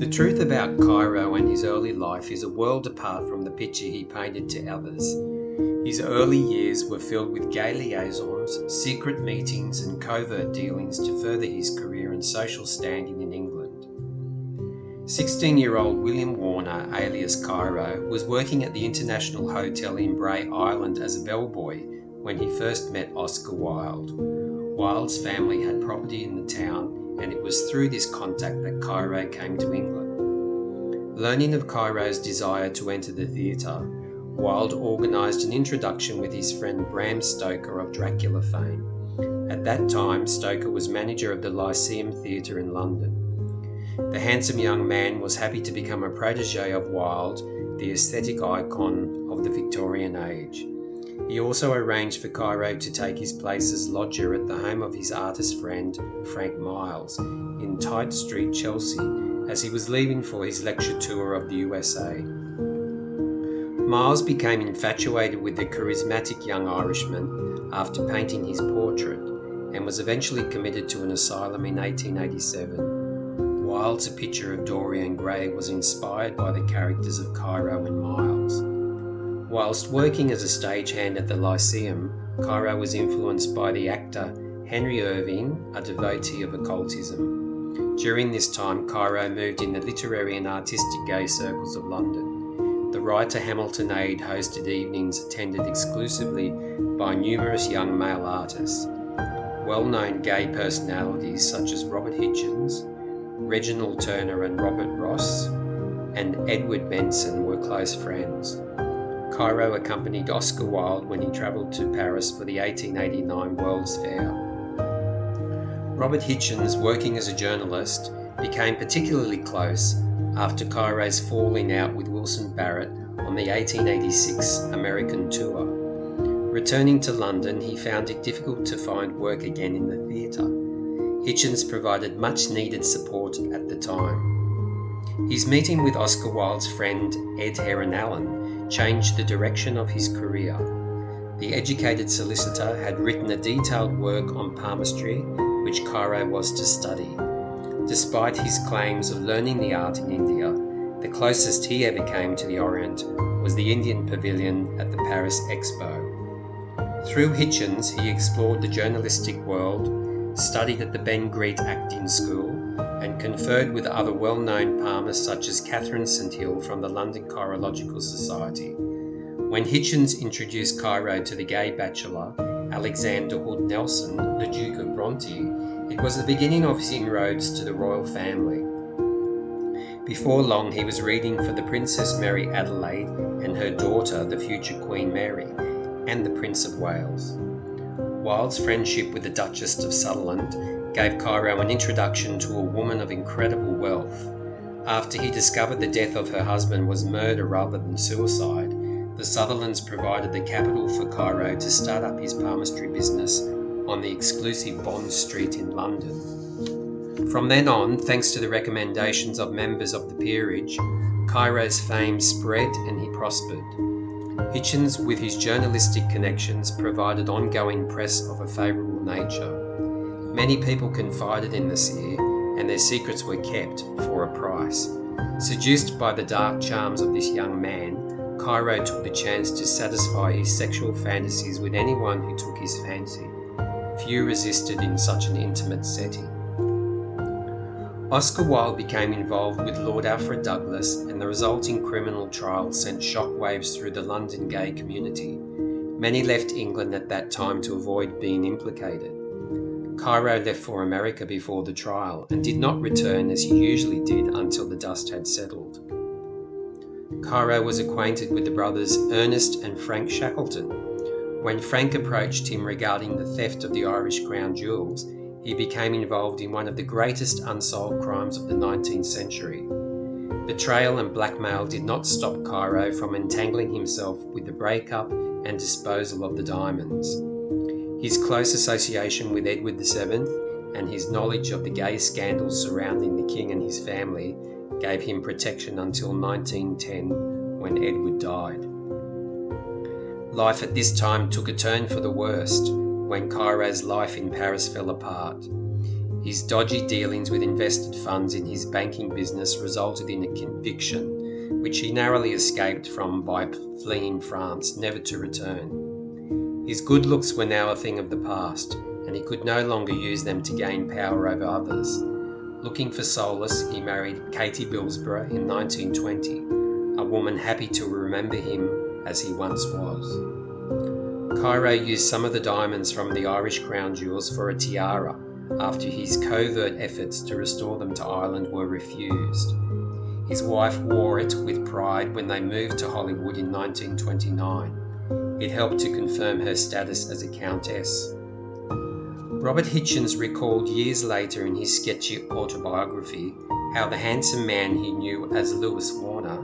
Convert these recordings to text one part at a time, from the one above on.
The truth about Cheiro and his early life is a world apart from the picture he painted to others. His early years were filled with gay liaisons, secret meetings and covert dealings to further his career and social standing in England. 16-year-old William Warner, alias Cheiro, was working at the International Hotel in Bray Island as a bellboy when he first met Oscar Wilde. Wilde's family had property in the town, and it was through this contact that Cheiro came to England. Learning of Cheiro's desire to enter the theatre, Wilde organised an introduction with his friend Bram Stoker of Dracula fame. At that time, Stoker was manager of the Lyceum Theatre in London. The handsome young man was happy to become a protégé of Wilde, the aesthetic icon of the Victorian age. He also arranged for Cheiro to take his place as lodger at the home of his artist friend Frank Miles in Tite Street, Chelsea, as he was leaving for his lecture tour of the USA. Miles became infatuated with the charismatic young Irishman after painting his portrait and was eventually committed to an asylum in 1887. Wilde's A Picture of Dorian Gray was inspired by the characters of Cheiro and Miles. Whilst working as a stagehand at the Lyceum, Cheiro was influenced by the actor Henry Irving, a devotee of occultism. During this time, Cheiro moved in the literary and artistic gay circles of London. The writer Hamilton Ade hosted evenings attended exclusively by numerous young male artists. Well-known gay personalities such as Robert Hitchens, Reginald Turner and Robert Ross, and Edward Benson were close friends. Cheiro accompanied Oscar Wilde when he travelled to Paris for the 1889 World's Fair. Robert Hitchens, working as a journalist, became particularly close after Cheiro's falling out with Wilson Barrett on the 1886 American tour. Returning to London, he found it difficult to find work again in the theatre. Hitchens provided much needed support at the time. His meeting with Oscar Wilde's friend Ed Heron Allen changed the direction of his career. The educated solicitor had written a detailed work on palmistry, which Cheiro was to study. Despite his claims of learning the art in India, the closest he ever came to the Orient was the Indian Pavilion at the Paris Expo. Through Hitchens, he explored the journalistic world, studied at the Ben Greet Acting School, and conferred with other well-known palmers such as Catherine St Hill from the London Chirological Society. When Hitchens introduced Cheiro to the gay bachelor, Alexander Hood Nelson, the Duke of Bronte, it was the beginning of his inroads to the royal family. Before long, he was reading for the Princess Mary Adelaide and her daughter, the future Queen Mary, and the Prince of Wales. Wilde's friendship with the Duchess of Sutherland gave Cheiro an introduction to a woman of incredible wealth. After he discovered the death of her husband was murder rather than suicide, the Sutherlands provided the capital for Cheiro to start up his palmistry business on the exclusive Bond Street in London. From then on, thanks to the recommendations of members of the peerage, Cheiro's fame spread and he prospered. Hitchens, with his journalistic connections, provided ongoing press of a favourable nature. Many people confided in the seer, and their secrets were kept for a price. Seduced by the dark charms of this young man, Cheiro took the chance to satisfy his sexual fantasies with anyone who took his fancy. Few resisted in such an intimate setting. Oscar Wilde became involved with Lord Alfred Douglas, and the resulting criminal trial sent shockwaves through the London gay community. Many left England at that time to avoid being implicated. Cheiro left for America before the trial and did not return as he usually did until the dust had settled. Cheiro was acquainted with the brothers Ernest and Frank Shackleton. When Frank approached him regarding the theft of the Irish crown jewels, he became involved in one of the greatest unsolved crimes of the 19th century. Betrayal and blackmail did not stop Cheiro from entangling himself with the breakup and disposal of the diamonds. His close association with Edward VII and his knowledge of the gay scandals surrounding the king and his family gave him protection until 1910, when Edward died. Life at this time took a turn for the worst when Cheiro's life in Paris fell apart. His dodgy dealings with invested funds in his banking business resulted in a conviction, which he narrowly escaped from by fleeing France, never to return. His good looks were now a thing of the past, and he could no longer use them to gain power over others. Looking for solace, he married Katie Bilsborough in 1920, a woman happy to remember him as he once was. Cheiro used some of the diamonds from the Irish crown jewels for a tiara after his covert efforts to restore them to Ireland were refused. His wife wore it with pride when they moved to Hollywood in 1929. It helped to confirm her status as a countess. Robert Hitchens recalled years later in his sketchy autobiography how the handsome man he knew as Lewis Warner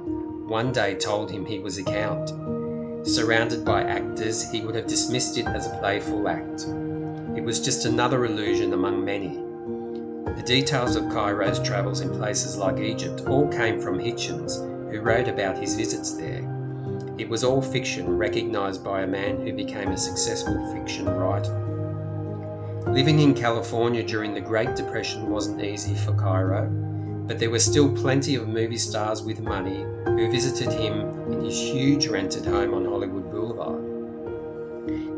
one day told him he was a count. Surrounded by actors, he would have dismissed it as a playful act. It was just another illusion among many. The details of Cheiro's travels in places like Egypt all came from Hitchens, who wrote about his visits there. It was all fiction, recognised by a man who became a successful fiction writer. Living in California during the Great Depression wasn't easy for Cheiro, but there were still plenty of movie stars with money who visited him in his huge rented home on Hollywood Boulevard.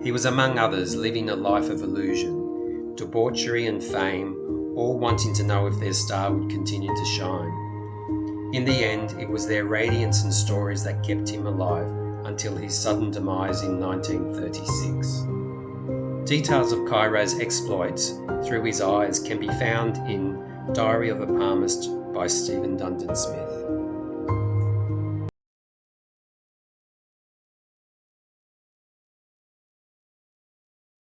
He was among others living a life of illusion, debauchery and fame, all wanting to know if their star would continue to shine. In the end, it was their radiance and stories that kept him alive until his sudden demise in 1936. Details of Cheiro's exploits through his eyes can be found in Diary of a Palmist by Stephen Dundon-Smith.